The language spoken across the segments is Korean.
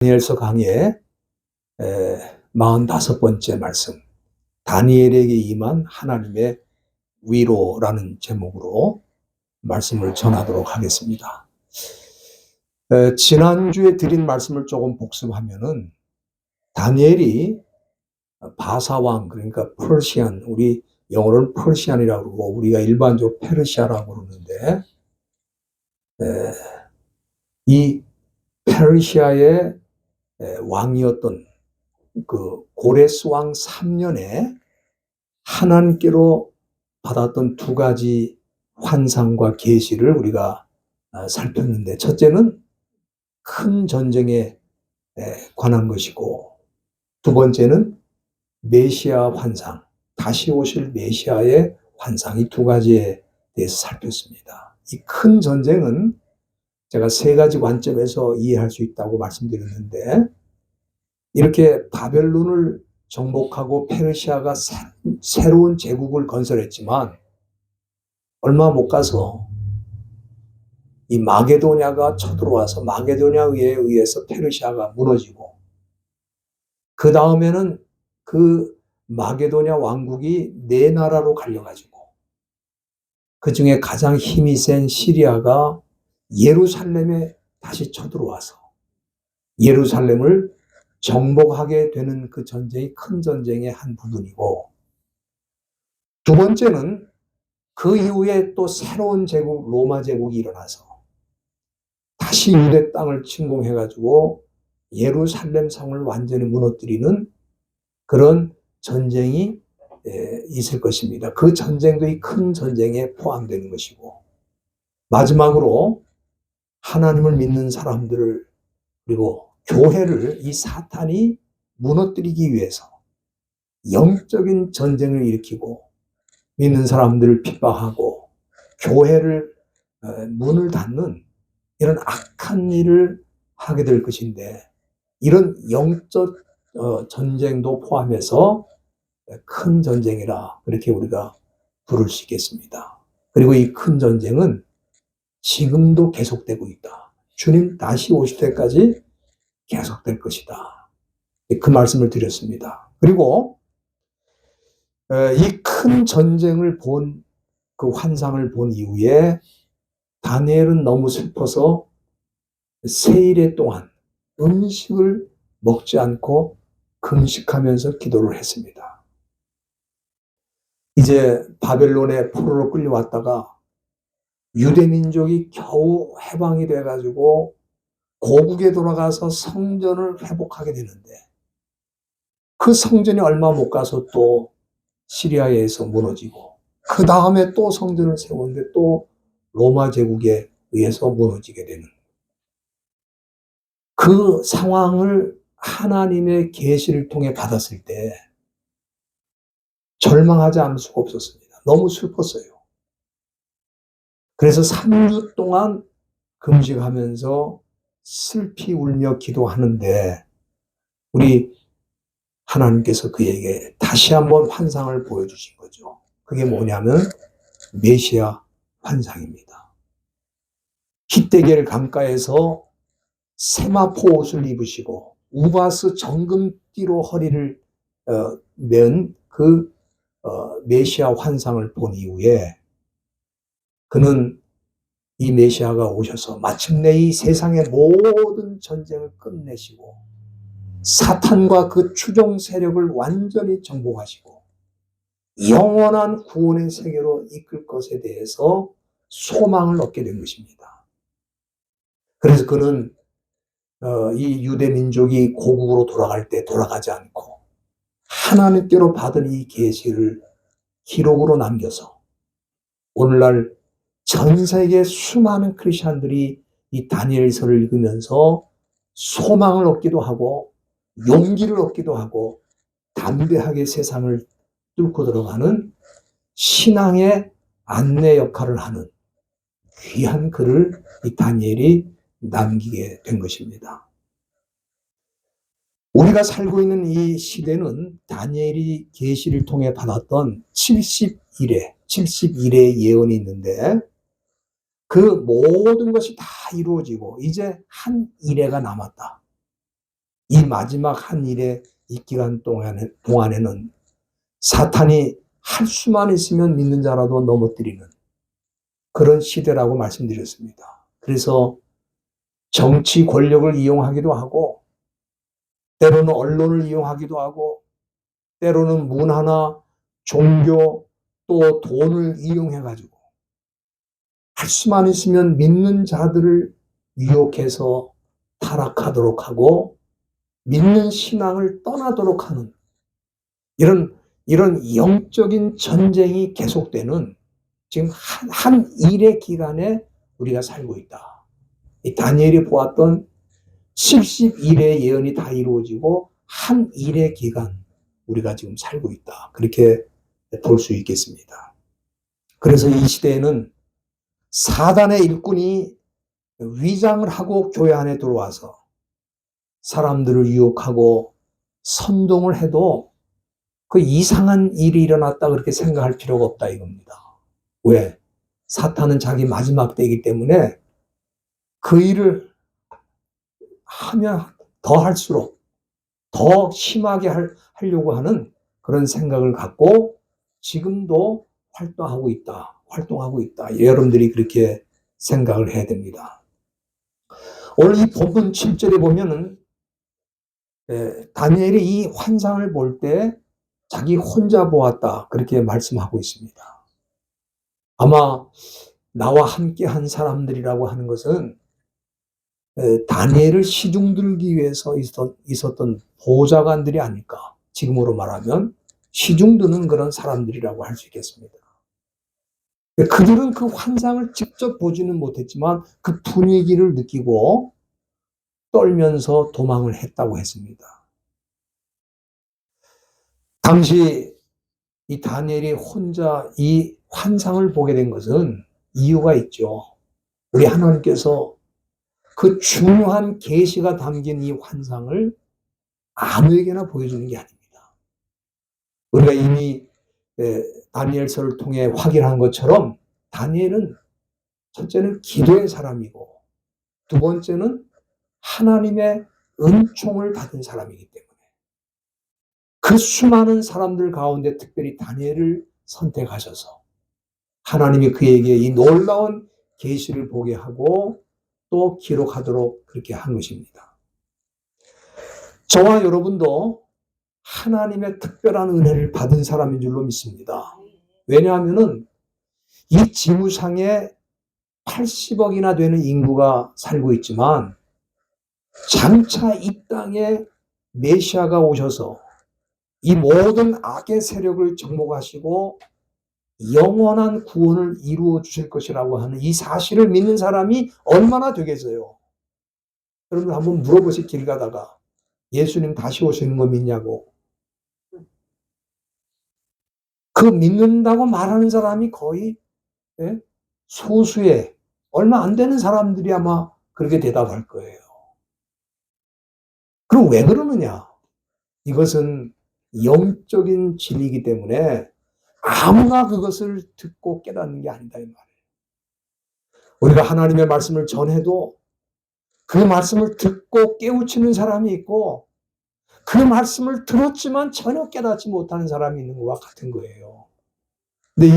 다니엘서 강의 45번째 말씀, 다니엘에게 임한 하나님의 위로라는 제목으로 말씀을 전하도록 하겠습니다. 지난주에 드린 말씀을 조금 복습하면은 다니엘이 바사왕, 그러니까 퍼시안, 우리 영어로는 퍼시안이라고 그러고 우리가 일반적으로 페르시아라고 그러는데, 이 페르시아의 왕이었던 그 고레스 왕 3년에 하나님께로 받았던 두 가지 환상과 계시를 우리가 살폈는데, 첫째는 큰 전쟁에 관한 것이고, 두 번째는 메시아 환상, 다시 오실 메시아의 환상, 이 두 가지에 대해서 살폈습니다. 이 큰 전쟁은 제가 세 가지 관점에서 이해할 수 있다고 말씀드렸는데, 이렇게 바벨론을 정복하고 페르시아가 새로운 제국을 건설했지만 얼마 못 가서 이 마게도냐가 쳐들어와서 마게도냐에 의해서 페르시아가 무너지고, 그 다음에는 그 마게도냐 왕국이 네 나라로 갈려가지고 그 중에 가장 힘이 센 시리아가 예루살렘에 다시 쳐들어와서 예루살렘을 정복하게 되는 그 전쟁이 큰 전쟁의 한 부분이고, 두 번째는 그 이후에 또 새로운 제국, 로마 제국이 일어나서 다시 유대 땅을 침공해가지고 예루살렘 성을 완전히 무너뜨리는 그런 전쟁이 있을 것입니다. 그 전쟁도 이 큰 전쟁에 포함되는 것이고, 마지막으로 하나님을 믿는 사람들을, 그리고 교회를 이 사탄이 무너뜨리기 위해서 영적인 전쟁을 일으키고 믿는 사람들을 핍박하고 교회를 문을 닫는 이런 악한 일을 하게 될 것인데, 이런 영적 전쟁도 포함해서 큰 전쟁이라 그렇게 우리가 부를 수 있겠습니다. 그리고 이 큰 전쟁은 지금도 계속되고 있다. 주님 다시 오실 때까지 계속될 것이다. 그 말씀을 드렸습니다. 그리고 이 큰 전쟁을 본 그 환상을 본 이후에 다니엘은 너무 슬퍼서 세일에 동안 음식을 먹지 않고 금식하면서 기도를 했습니다. 이제 바벨론의 포로로 끌려왔다가 유대민족이 겨우 해방이 돼가지고 고국에 돌아가서 성전을 회복하게 되는데, 그 성전이 얼마 못 가서 또 시리아에 의해서 무너지고, 그 다음에 또 성전을 세웠는데 또 로마 제국에 의해서 무너지게 되는 그 상황을 하나님의 계시를 통해 받았을 때 절망하지 않을 수가 없었습니다. 너무 슬펐어요. 그래서 3주 동안 금식하면서 슬피 울며 기도하는데, 우리 하나님께서 그에게 다시 한번 환상을 보여주신 거죠. 그게 뭐냐면 메시아 환상입니다. 히데겔 강가에서 세마포 옷을 입으시고 우바스 정금띠로 허리를 맨 그 메시아 환상을 본 이후에, 그는 이 메시아가 오셔서 마침내 이 세상의 모든 전쟁을 끝내시고 사탄과 그 추종 세력을 완전히 정복하시고 영원한 구원의 세계로 이끌 것에 대해서 소망을 얻게 된 것입니다. 그래서 그는 이 유대 민족이 고국으로 돌아갈 때 돌아가지 않고 하나님께로 받은 이 계시를 기록으로 남겨서 오늘날 전 세계 수많은 크리스천들이 이 다니엘서를 읽으면서 소망을 얻기도 하고 용기를 얻기도 하고 담대하게 세상을 뚫고 들어가는 신앙의 안내 역할을 하는 귀한 글을 이 다니엘이 남기게 된 것입니다. 우리가 살고 있는 이 시대는 다니엘이 계시를 통해 받았던 70일의 예언이 있는데, 그 모든 것이 다 이루어지고 이제 한 일회가 남았다. 이 마지막 한 일의 이 기간 동안에는 사탄이 할 수만 있으면 믿는 자라도 넘어뜨리는 그런 시대라고 말씀드렸습니다. 그래서 정치 권력을 이용하기도 하고, 때로는 언론을 이용하기도 하고, 때로는 문화나 종교 또 돈을 이용해가지고 할 수만 있으면 믿는 자들을 유혹해서 타락하도록 하고 믿는 신앙을 떠나도록 하는 이런 영적인 전쟁이 계속되는 지금 한 일의 기간에 우리가 살고 있다. 이 다니엘이 보았던 70일의 예언이 다 이루어지고 한 일의 기간 우리가 지금 살고 있다. 그렇게 볼 수 있겠습니다. 그래서 이 시대에는 사단의 일꾼이 위장을 하고 교회 안에 들어와서 사람들을 유혹하고 선동을 해도 그 이상한 일이 일어났다 그렇게 생각할 필요가 없다 이겁니다. 왜? 사탄은 자기 마지막 때이기 때문에 그 일을 하면 더 할수록 더 심하게 하려고 하는 그런 생각을 갖고 지금도 활동하고 있다. 여러분들이 그렇게 생각을 해야 됩니다. 오늘 이 본문 7절에 보면은 다니엘이 이 환상을 볼 때 자기 혼자 보았다 그렇게 말씀하고 있습니다. 아마 나와 함께 한 사람들이라고 하는 것은 다니엘을 시중 들기 위해서 있었던 보좌관들이 아닐까. 지금으로 말하면 시중 드는 그런 사람들이라고 할 수 있겠습니다. 그들은 그 환상을 직접 보지는 못했지만 그 분위기를 느끼고 떨면서 도망을 했다고 했습니다. 당시 이 다니엘이 혼자 이 환상을 보게 된 것은 이유가 있죠. 우리 하나님께서 그 중요한 계시가 담긴 이 환상을 아무에게나 보여주는 게 아닙니다. 우리가 이미 다니엘서를 통해 확인한 것처럼 다니엘은 첫째는 기도의 사람이고 두 번째는 하나님의 은총을 받은 사람이기 때문에 그 수많은 사람들 가운데 특별히 다니엘을 선택하셔서 하나님이 그에게 이 놀라운 계시를 보게 하고 또 기록하도록 그렇게 한 것입니다. 저와 여러분도 하나님의 특별한 은혜를 받은 사람인 줄로 믿습니다. 왜냐하면 이 지구상에 80억이나 되는 인구가 살고 있지만 장차 이 땅에 메시아가 오셔서 이 모든 악의 세력을 정복하시고 영원한 구원을 이루어 주실 것이라고 하는 이 사실을 믿는 사람이 얼마나 되겠어요? 여러분 한번 물어보세요. 길 가다가 예수님 다시 오시는 거 믿냐고. 그 믿는다고 말하는 사람이 거의 소수의 얼마 안 되는 사람들이 아마 그렇게 대답할 거예요. 그럼 왜 그러느냐? 이것은 영적인 진리이기 때문에 아무나 그것을 듣고 깨닫는 게 아니다 이 말이에요. 우리가 하나님의 말씀을 전해도 그 말씀을 듣고 깨우치는 사람이 있고 그 말씀을 들었지만 전혀 깨닫지 못하는 사람이 있는 것과 같은 거예요. 근데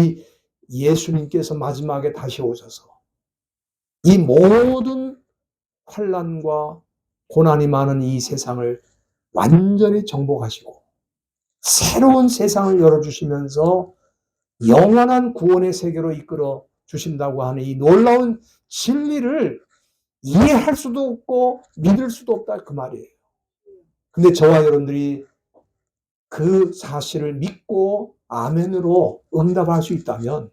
이 예수님께서 마지막에 다시 오셔서 이 모든 환난과 고난이 많은 이 세상을 완전히 정복하시고 새로운 세상을 열어주시면서 영원한 구원의 세계로 이끌어 주신다고 하는 이 놀라운 진리를 이해할 수도 없고 믿을 수도 없다 그 말이에요. 근데 저와 여러분들이 그 사실을 믿고 아멘으로 응답할 수 있다면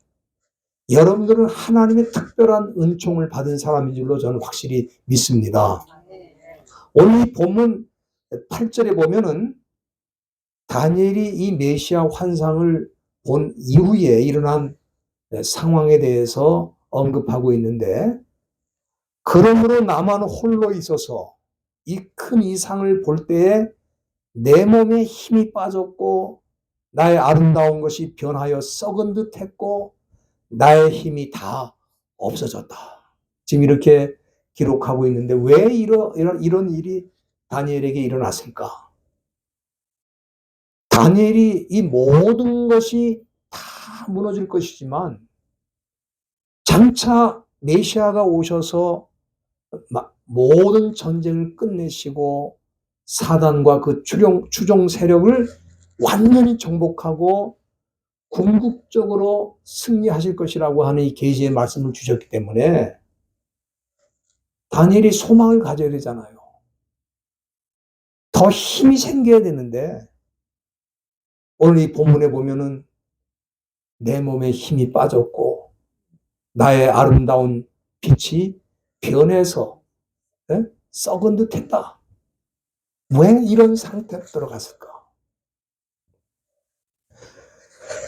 여러분들은 하나님의 특별한 은총을 받은 사람인 줄로 저는 확실히 믿습니다. 오늘 이 본문 8절에 보면은 다니엘이 이 메시아 환상을 본 이후에 일어난 상황에 대해서 언급하고 있는데 그러므로 나만 홀로 있어서 이 큰 이상을 볼 때에 내 몸에 힘이 빠졌고 나의 아름다운 것이 변하여 썩은 듯 했고 나의 힘이 다 없어졌다. 지금 이렇게 기록하고 있는데 왜 이런 일이 다니엘에게 일어났을까? 다니엘이 이 모든 것이 다 무너질 것이지만 장차 메시아가 오셔서 모든 전쟁을 끝내시고 사단과 그 추종 세력을 완전히 정복하고 궁극적으로 승리하실 것이라고 하는 이 계시의 말씀을 주셨기 때문에 다니엘이 소망을 가져야 되잖아요. 더 힘이 생겨야 되는데 오늘 이 본문에 보면은 내 몸에 힘이 빠졌고 나의 아름다운 빛이 변해서 썩은 듯했다. 왜 이런 상태로 들어갔을까?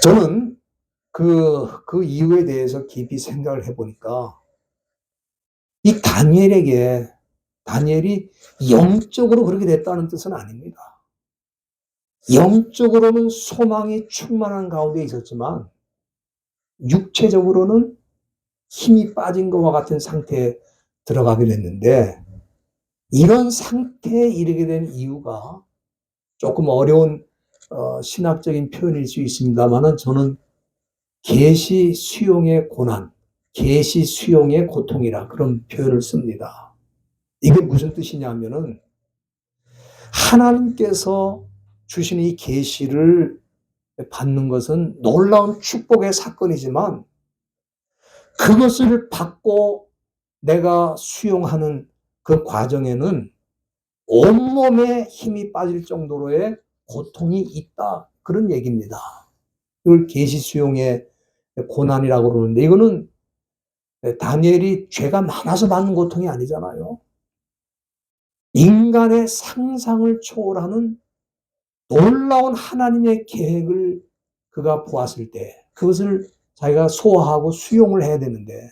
저는 그 이유에 대해서 깊이 생각을 해보니까 이 다니엘이 영적으로 그렇게 됐다는 뜻은 아닙니다. 영적으로는 소망이 충만한 가운데 있었지만 육체적으로는 힘이 빠진 것과 같은 상태에 들어가게 됐는데 이런 상태에 이르게 된 이유가 조금 어려운 신학적인 표현일 수 있습니다만은 저는 계시 수용의 고난, 계시 수용의 고통이라 그런 표현을 씁니다. 이게 무슨 뜻이냐면은 하나님께서 주시는 이 계시를 받는 것은 놀라운 축복의 사건이지만 그것을 받고 내가 수용하는 그 과정에는 온몸에 힘이 빠질 정도로의 고통이 있다. 그런 얘기입니다. 이걸 계시 수용의 고난이라고 그러는데 이거는 다니엘이 죄가 많아서 받는 고통이 아니잖아요. 인간의 상상을 초월하는 놀라운 하나님의 계획을 그가 보았을 때 그것을 자기가 소화하고 수용을 해야 되는데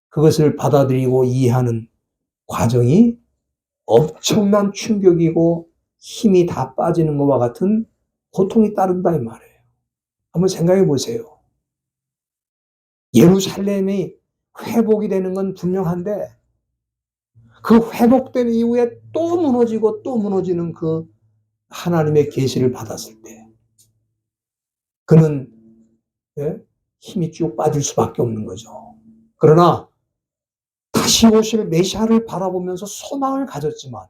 그것을 받아들이고 이해하는 과정이 엄청난 충격이고 힘이 다 빠지는 것과 같은 고통이 따른다 이 말이에요. 한번 생각해 보세요. 예루살렘이 회복이 되는 건 분명한데 그 회복된 이후에 또 무너지고 또 무너지는 그 하나님의 계시를 받았을 때 그는 힘이 쭉 빠질 수밖에 없는 거죠. 그러나 다시 오실 메시아를 바라보면서 소망을 가졌지만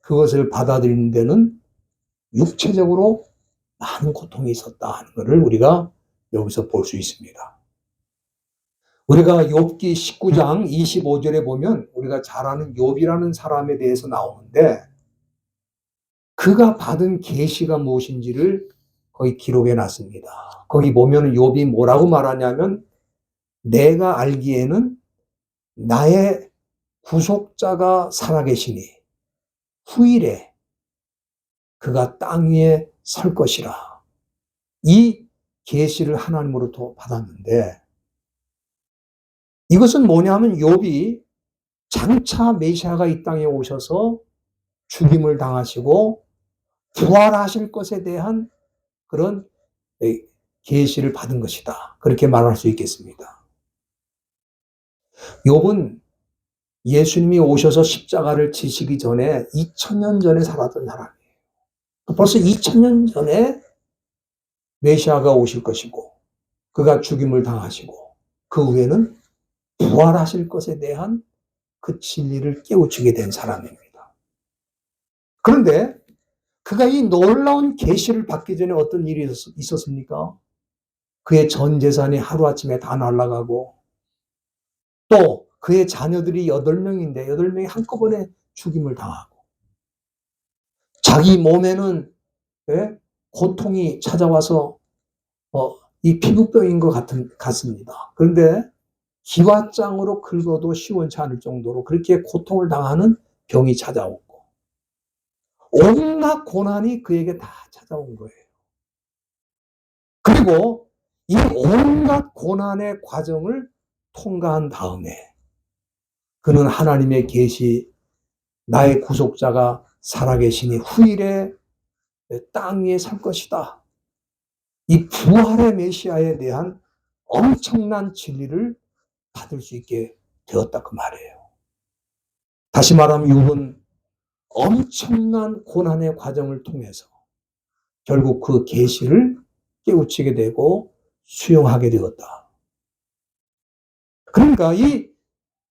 그것을 받아들이는 데는 육체적으로 많은 고통이 있었다 하는 것을 우리가 여기서 볼 수 있습니다. 우리가 욥기 19장 25절에 보면 우리가 잘 아는 욥이라는 사람에 대해서 나오는데 그가 받은 계시가 무엇인지를 거기 기록해 놨습니다. 거기 보면 욥이 뭐라고 말하냐면 내가 알기에는 나의 구속자가 살아계시니 후일에 그가 땅 위에 설 것이라. 이 계시를 하나님으로부터 받았는데 이것은 뭐냐면 욥이 장차 메시아가 이 땅에 오셔서 죽임을 당하시고 부활하실 것에 대한 그런 계시를 받은 것이다. 그렇게 말할 수 있겠습니다. 욥은 예수님이 오셔서 십자가를 지시기 전에 2000년 전에 살았던 사람이에요. 벌써 2000년 전에 메시아가 오실 것이고 그가 죽임을 당하시고 그 후에는 부활하실 것에 대한 그 진리를 깨우치게 된 사람입니다. 그런데 그가 이 놀라운 계시를 받기 전에 어떤 일이 있었습니까? 그의 전 재산이 하루아침에 다 날아가고 또 그의 자녀들이 8명인데 8명이 한꺼번에 죽임을 당하고 자기 몸에는 고통이 찾아와서 이 피부병인 것 같습니다. 그런데 기와장으로 긁어도 시원치 않을 정도로 그렇게 고통을 당하는 병이 찾아오고 온갖 고난이 그에게 다 찾아온 거예요. 그리고 이 온갖 고난의 과정을 통과한 다음에 그는 하나님의 계시 나의 구속자가 살아계시니 후일에 땅 위에 살 것이다. 이 부활의 메시아에 대한 엄청난 진리를 받을 수 있게 되었다 그 말이에요. 다시 말하면 욥은 엄청난 고난의 과정을 통해서 결국 그 계시를 깨우치게 되고 수용하게 되었다. 그러니까 이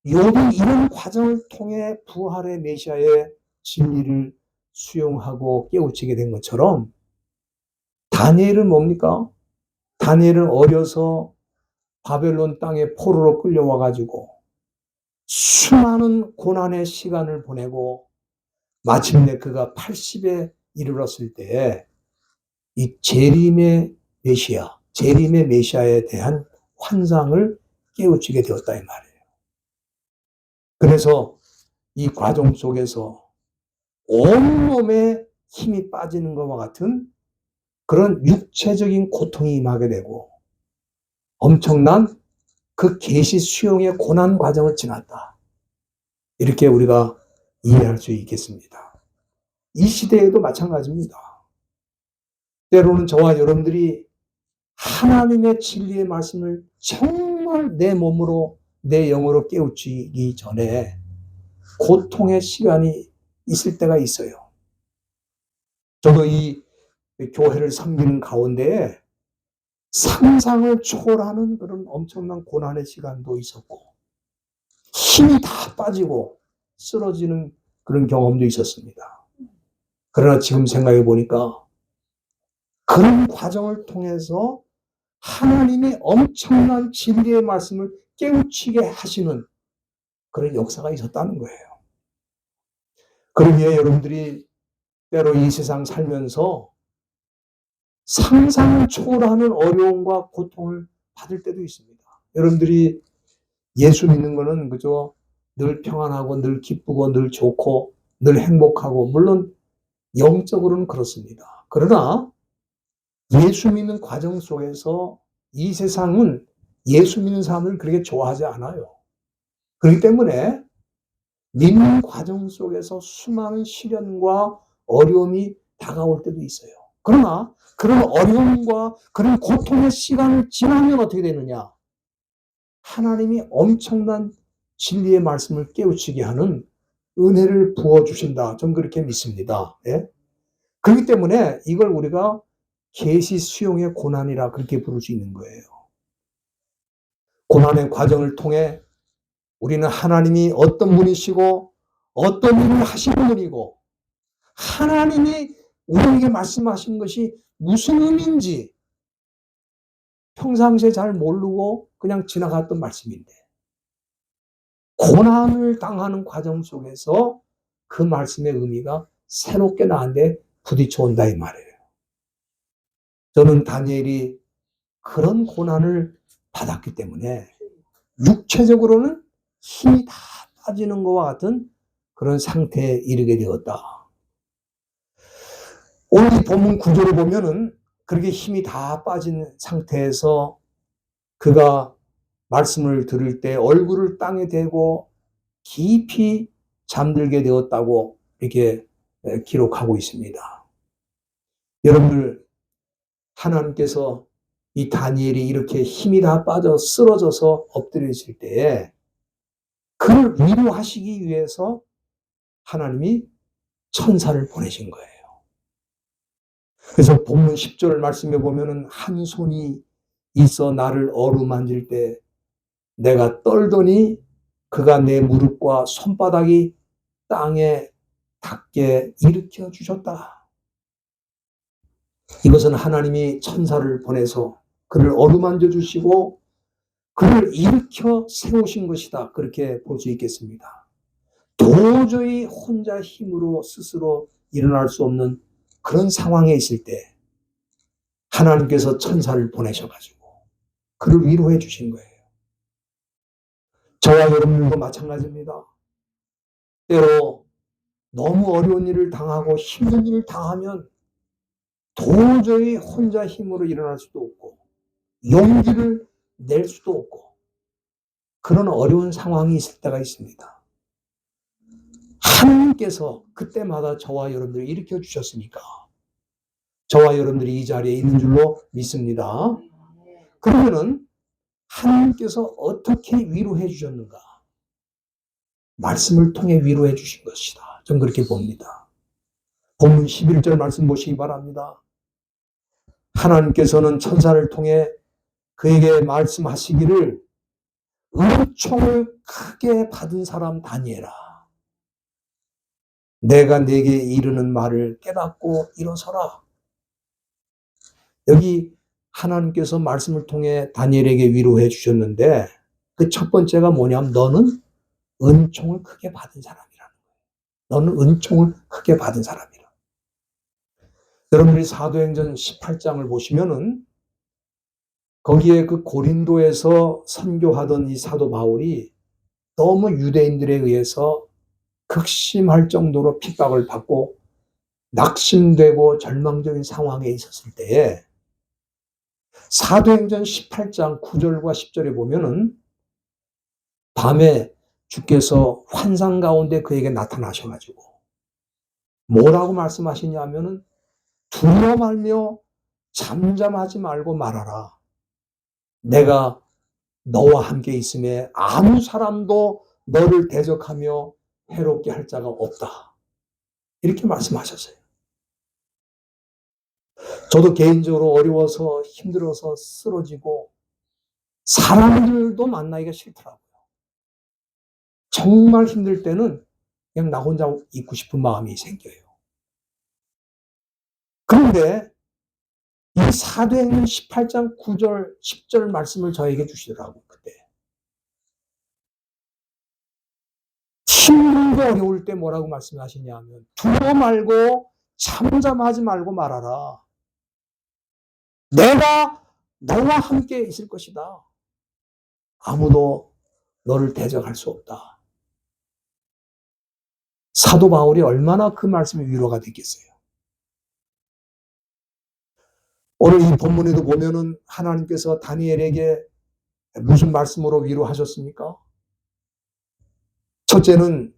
욥이 이런 과정을 통해 부활의 메시아의 진리를 수용하고 깨우치게 된 것처럼 다니엘은 뭡니까? 다니엘은 어려서 바벨론 땅에 포로로 끌려와 가지고 수많은 고난의 시간을 보내고 마침내 그가 80에 이르렀을 때에 이 재림의 메시아에 대한 환상을 깨우치게 되었다 이 말이에요. 그래서 이 과정 속에서 온몸에 힘이 빠지는 것과 같은 그런 육체적인 고통이 임하게 되고 엄청난 그 계시 수용의 고난 과정을 지났다. 이렇게 우리가 이해할 수 있겠습니다. 이 시대에도 마찬가지입니다. 때로는 저와 여러분들이 하나님의 진리의 말씀을 정말 내 몸으로 내 영으로 깨우치기 전에 고통의 시간이 있을 때가 있어요. 저도 이 교회를 섬기는 가운데 상상을 초월하는 그런 엄청난 고난의 시간도 있었고 힘이 다 빠지고 쓰러지는 그런 경험도 있었습니다. 그러나 지금 생각해 보니까 그런 과정을 통해서 하나님의 엄청난 진리의 말씀을 깨우치게 하시는 그런 역사가 있었다는 거예요. 그러기에 여러분들이 때로 이 세상 살면서 상상을 초월하는 어려움과 고통을 받을 때도 있습니다. 여러분들이 예수 믿는 거는 그저 늘 평안하고 늘 기쁘고 늘 좋고 늘 행복하고 물론 영적으로는 그렇습니다. 그러나 예수 믿는 과정 속에서 이 세상은 예수 믿는 사람을 그렇게 좋아하지 않아요. 그렇기 때문에 믿는 과정 속에서 수많은 시련과 어려움이 다가올 때도 있어요. 그러나 그런 어려움과 그런 고통의 시간을 지나면 어떻게 되느냐? 하나님이 엄청난 진리의 말씀을 깨우치게 하는 은혜를 부어주신다. 전 그렇게 믿습니다. 예? 그렇기 때문에 이걸 우리가 계시 수용의 고난이라 그렇게 부를 수 있는 거예요. 고난의 과정을 통해 우리는 하나님이 어떤 분이시고 어떤 일을 하시는 분이고 하나님이 우리에게 말씀하신 것이 무슨 의미인지 평상시에 잘 모르고 그냥 지나갔던 말씀인데 고난을 당하는 과정 속에서 그 말씀의 의미가 새롭게 나한테 부딪혀 온다 이 말이에요. 저는 다니엘이 그런 고난을 받았기 때문에 육체적으로는 힘이 다 빠지는 것과 같은 그런 상태에 이르게 되었다. 오늘 본문 구조를 보면은 그렇게 힘이 다 빠진 상태에서 그가 말씀을 들을 때 얼굴을 땅에 대고 깊이 잠들게 되었다고 이렇게 기록하고 있습니다. 여러분들 하나님께서 이 다니엘이 이렇게 힘이 다 빠져 쓰러져서 엎드려 있을 때에 그를 위로하시기 위해서 하나님이 천사를 보내신 거예요. 그래서 본문 10절 말씀에 보면은 한 손이 있어 나를 어루만질 때 내가 떨더니 그가 내 무릎과 손바닥이 땅에 닿게 일으켜 주셨다. 이것은 하나님이 천사를 보내서 그를 어루만져 주시고 그를 일으켜 세우신 것이다. 그렇게 볼 수 있겠습니다. 도저히 혼자 힘으로 스스로 일어날 수 없는 그런 상황에 있을 때 하나님께서 천사를 보내셔가지고 그를 위로해 주신 거예요. 저와 여러분들도 마찬가지입니다. 때로 너무 어려운 일을 당하고 힘든 일을 당하면 도저히 혼자 힘으로 일어날 수도 없고 용기를 낼 수도 없고 그런 어려운 상황이 있을 때가 있습니다. 하나님께서 그때마다 저와 여러분들을 일으켜 주셨으니까 저와 여러분들이 이 자리에 있는 줄로 믿습니다. 그러면은 하나님께서 어떻게 위로해 주셨는가? 말씀을 통해 위로해 주신 것이다. 전 그렇게 봅니다. 본문 11절 말씀 보시기 바랍니다. 하나님께서는 천사를 통해 그에게 말씀하시기를 은총을 크게 받은 사람 다니엘아, 내가 네게 이르는 말을 깨닫고 일어서라. 여기 하나님께서 말씀을 통해 다니엘에게 위로해 주셨는데 그 첫 번째가 뭐냐면 너는 은총을 크게 받은 사람이라는 거예요. 너는 은총을 크게 받은 사람이라. 여러분들이 사도행전 18장을 보시면은 거기에 그 고린도에서 선교하던 이 사도 바울이 너무 유대인들에 의해서 극심할 정도로 핍박을 받고 낙심되고 절망적인 상황에 있었을 때에 사도행전 18장 9절과 10절에 보면은 밤에 주께서 환상 가운데 그에게 나타나셔가지고 뭐라고 말씀하시냐면은 두려워 말며 잠잠하지 말고 말하라. 내가 너와 함께 있음에 아무 사람도 너를 대적하며 해롭게 할 자가 없다. 이렇게 말씀하셨어요. 저도 개인적으로 어려워서 힘들어서 쓰러지고 사람들도 만나기가 싫더라고요. 정말 힘들 때는 그냥 나 혼자 있고 싶은 마음이 생겨요. 그런데 이 사도행전 18장 9절, 10절 말씀을 저에게 주시더라고요. 그때. 힘들고 어려울 때 뭐라고 말씀하시냐면 두려워 말고 잠잠하지 말고 말하라. 내가 너와 함께 있을 것이다. 아무도 너를 대적할 수 없다. 사도 바울이 얼마나 그 말씀이 위로가 됐겠어요. 오늘 이 본문에도 보면은 하나님께서 다니엘에게 무슨 말씀으로 위로하셨습니까? 첫째는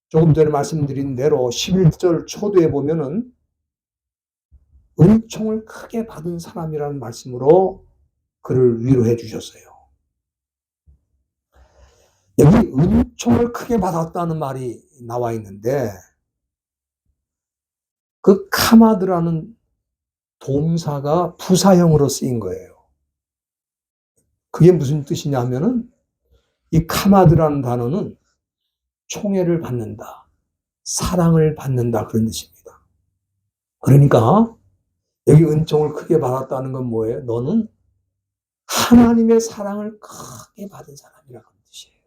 조금 전에 말씀드린 대로 11절 초두에 보면은 은총을 크게 받은 사람이라는 말씀으로 그를 위로해 주셨어요. 여기 은총을 크게 받았다는 말이 나와 있는데 그 카마드라는 동사가 부사형으로 쓰인 거예요. 그게 무슨 뜻이냐면은 이 카마드라는 단어는 총애를 받는다, 사랑을 받는다 그런 뜻입니다. 그러니까 여기 은총을 크게 받았다는 건 뭐예요? 너는 하나님의 사랑을 크게 받은 사람이라는 뜻이에요.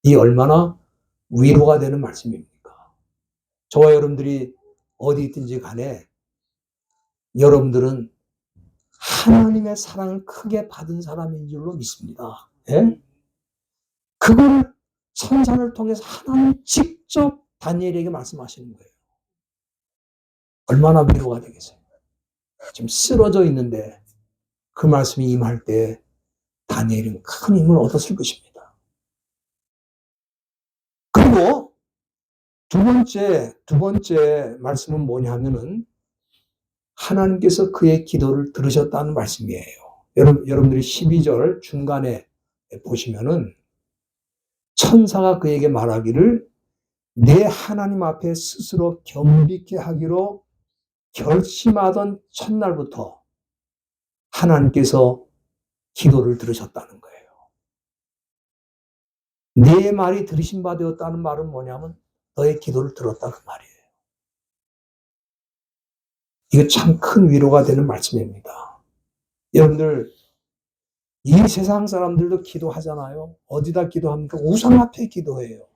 이 얼마나 위로가 되는 말씀입니까? 저와 여러분들이 어디 있든지 간에 여러분들은 하나님의 사랑을 크게 받은 사람인 줄로 믿습니다. 예? 그걸 천사를 통해서 하나님 직접 다니엘에게 말씀하시는 거예요. 얼마나 위로가 되겠어요. 지금 쓰러져 있는데 그 말씀이 임할 때 다니엘은 큰 힘을 얻었을 것입니다. 그리고 두 번째 말씀은 뭐냐면은 하나님께서 그의 기도를 들으셨다는 말씀이에요. 여러분들이 12절 중간에 보시면은 천사가 그에게 말하기를 내 하나님 앞에 스스로 겸비케 하기로 결심하던 첫날부터 하나님께서 기도를 들으셨다는 거예요. 내 말이 들으신 바 되었다는 말은 뭐냐면 너의 기도를 들었다 그 말이에요. 이거 참 큰 위로가 되는 말씀입니다. 여러분들 이 세상 사람들도 기도하잖아요. 어디다 기도합니까? 우상 앞에 기도해요.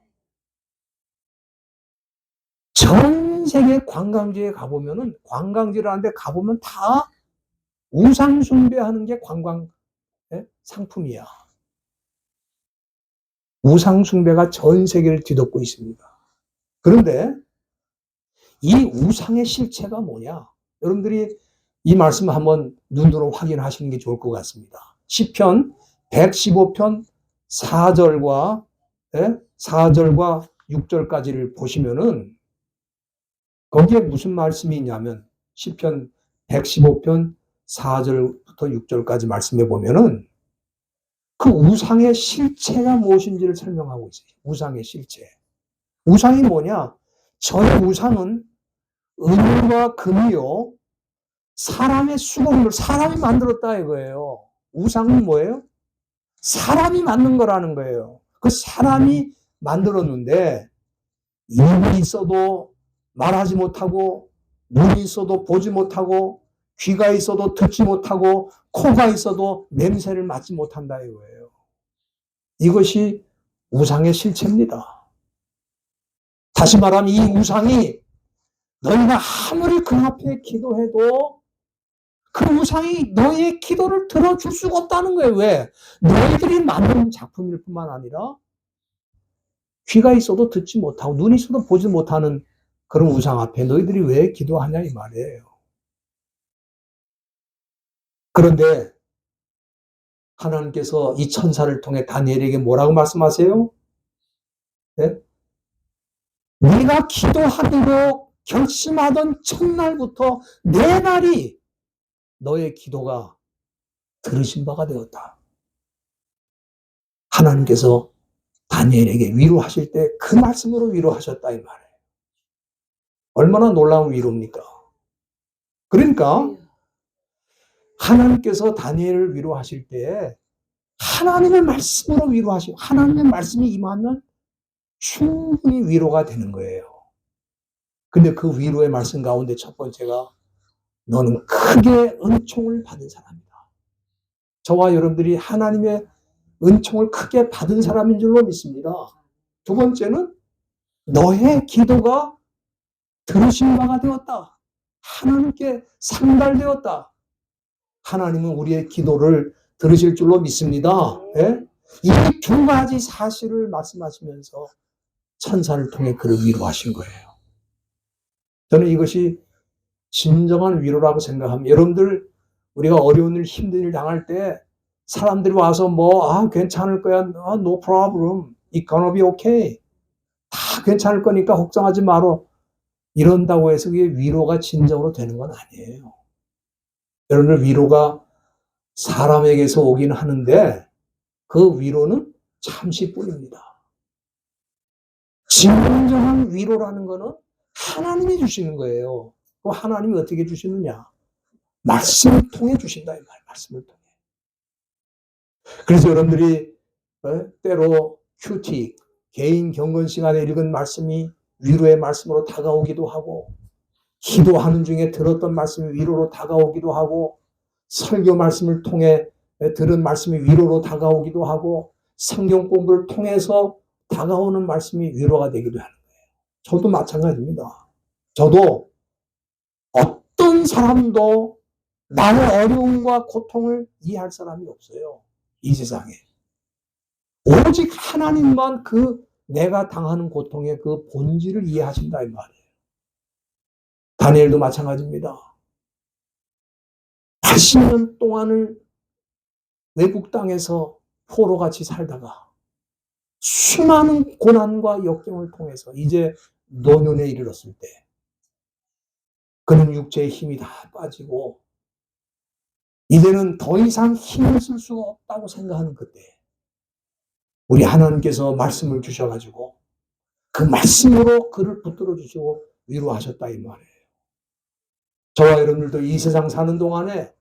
전 세계 관광지에 가보면은 관광지라는 데 가보면 다 우상 숭배하는 게 관광 상품이야. 우상 숭배가 전 세계를 뒤덮고 있습니다. 그런데 이 우상의 실체가 뭐냐? 여러분들이 이 말씀 한번 눈으로 확인하시는 게 좋을 것 같습니다. 시편 115편 4절과 6절까지를 보시면은 거기에 무슨 말씀이 있냐면 시편 115편 4절부터 6절까지 말씀해 보면은 그 우상의 실체가 무엇인지를 설명하고 있어요. 우상의 실체. 우상이 뭐냐? 전 우상은 은과 금이요, 사람의 수고를 사람이 만들었다 이거예요. 우상은 뭐예요? 사람이 만든 거라는 거예요. 그 사람이 만들었는데 입이 있어도 말하지 못하고, 눈이 있어도 보지 못하고, 귀가 있어도 듣지 못하고, 코가 있어도 냄새를 맡지 못한다 이거예요. 이것이 우상의 실체입니다. 다시 말하면 이 우상이 너희가 아무리 그 앞에 기도해도 그 우상이 너희의 기도를 들어줄 수가 없다는 거예요. 왜? 너희들이 만든 작품일 뿐만 아니라 귀가 있어도 듣지 못하고 눈이 있어도 보지 못하는 그런 우상 앞에 너희들이 왜 기도하냐 이 말이에요. 그런데 하나님께서 이 천사를 통해 다니엘에게 뭐라고 말씀하세요? 네? 네가 기도하기로 결심하던 첫날부터 내 날이 너의 기도가 들으신 바가 되었다. 하나님께서 다니엘에게 위로하실 때 그 말씀으로 위로하셨다 이 말이에요. 얼마나 놀라운 위로입니까? 그러니까 하나님께서 다니엘을 위로하실 때 하나님의 말씀으로 위로하시고 하나님의 말씀이 임하면 충분히 위로가 되는 거예요. 근데 그 위로의 말씀 가운데 첫 번째가 너는 크게 은총을 받은 사람이다. 저와 여러분들이 하나님의 은총을 크게 받은 사람인 줄로 믿습니다. 두 번째는 너의 기도가 들으신 바가 되었다. 하나님께 상달되었다. 하나님은 우리의 기도를 들으실 줄로 믿습니다. 예? 이 두 가지 사실을 말씀하시면서 천사를 통해 그를 위로하신 거예요. 저는 이것이 진정한 위로라고 생각합니다. 여러분들 우리가 어려운 일, 힘든 일 당할 때 사람들이 와서 괜찮을 거야. No problem. It's gonna be okay. 다 괜찮을 거니까 걱정하지 마라. 이런다고 해서 그게 위로가 진정으로 되는 건 아니에요. 여러분들 위로가 사람에게서 오긴 하는데 그 위로는 잠시뿐입니다. 진정한 위로라는 거는 하나님이 주시는 거예요. 그럼 하나님이 어떻게 주시느냐? 말씀을 통해 주신다 이 말이에요. 말씀을 통해. 그래서 여러분들이 때로 큐티, 개인 경건 시간에 읽은 말씀이 위로의 말씀으로 다가오기도 하고, 기도하는 중에 들었던 말씀이 위로로 다가오기도 하고, 설교 말씀을 통해 들은 말씀이 위로로 다가오기도 하고, 성경 공부를 통해서 다가오는 말씀이 위로가 되기도 하는 거예요. 저도 마찬가지입니다. 저도 어떤 사람도 나의 어려움과 고통을 이해할 사람이 없어요. 이 세상에. 오직 하나님만 내가 당하는 고통의 그 본질을 이해하신다 이 말이에요. 다니엘도 마찬가지입니다. 80년 동안을 외국 땅에서 포로같이 살다가 수많은 고난과 역경을 통해서 이제 노년에 이르렀을 때 그는 육체의 힘이 다 빠지고 이제는 더 이상 힘을 쓸 수가 없다고 생각하는 그때 우리 하나님께서 말씀을 주셔가지고 그 말씀으로 그를 붙들어 주시고 위로하셨다 이 말이에요. 저와 여러분들도 이 세상 사는 동안에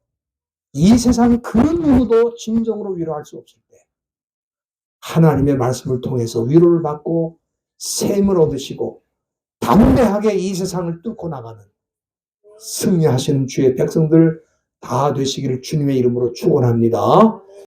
이 세상 그 누구도 진정으로 위로할 수 없을 때 하나님의 말씀을 통해서 위로를 받고 샘을 얻으시고 담대하게 이 세상을 뚫고 나가는 승리하시는 주의 백성들 다 되시기를 주님의 이름으로 축원합니다.